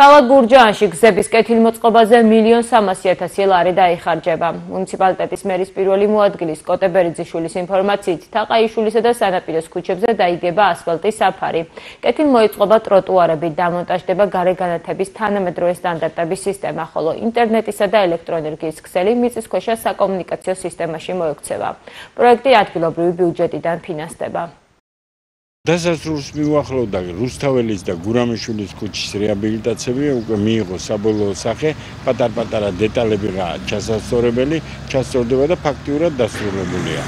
ქალაქ გურჯაანში გზების კეთილმოწყობაზე 1,300,000 ლარი დაიხარჯება. მუნიციპალიტეტის მერის პირველი მოადგილის კოტე ბერიძიშვილის ინფორმაციით, თაყაიშვილისა და სანაპიროს ქუჩებზე დაიგება ასფალტის საფარი. კეთილმოიწყობა ტროტუარები, დამონტაჟდება გარეგანათების თანამედროვე სტანდარტების სისტემა, ხოლო ინტერნეტისა და ელექტროენერგიის ქსელი მიწისქვეშა საკომუნიკაციო სისტემაში მოექცევა. პროექტი ადგილობრივი ბიუჯეტიდან ფინანსდება. დასასრულს მიუახლოვდა რუსთაველის და გურამიშვილის ქუჩის რეაბილიტაციები, უკვე მიიღო საბოლოო სახე, პატარ-პატარა დეტალებიღა ჩასასწორებელი, ჩასწორდება და ფაქტიურად დასრულებულია.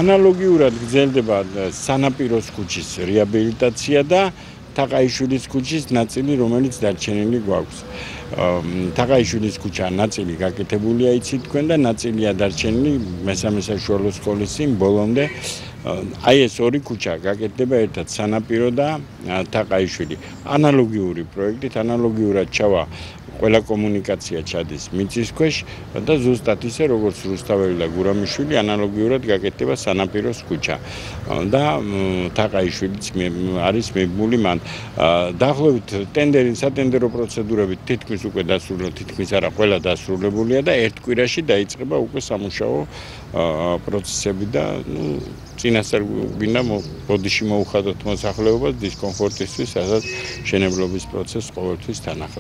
ანალოგიურად გრძელდება სანაპიროს ქუჩის რეაბილიტაცია და თაყაიშვილის ქუჩის ნაწილი, რომელიც დარჩენილი გვაქვს. თაყაიშვილის ქუჩა ნაწილი გაკეთებულია იცით თქვენ და ნაწილია დარჩენილი მესამე საშუალო სკოლის წინ ბოლომდე. აი ეს ორი ქუჩა გაკეთდება ერთად სანაპირო და თაყაიშვილი. ანალოგიური პროექტით, ანალოგიურად ჩავა ყველა კომუნიკაცია ჩადის მიწისქვეშ და ზუსტად ისე როგორც რუსთაველი და გურამიშვილი ანალოგიურად გაკეთდება სანაპიროს ქუჩა. და თაყაიშვილიც არის მიბმული მან. დაახლოებით სატენდერო პროცედურები თითქმის უკვე დასრულდა, თითქმის არა ყველა დასრულებულია და ერთ კვირაში დაიწყება უკვე სამუშაო პროცესები და წინასწარ გვინდა ბოდიში მოუხადოთ მოსახლეობას დისკომფორტისთვის, სადაც მშენებლობის პროცესს ყოველთვის თან ახლავს.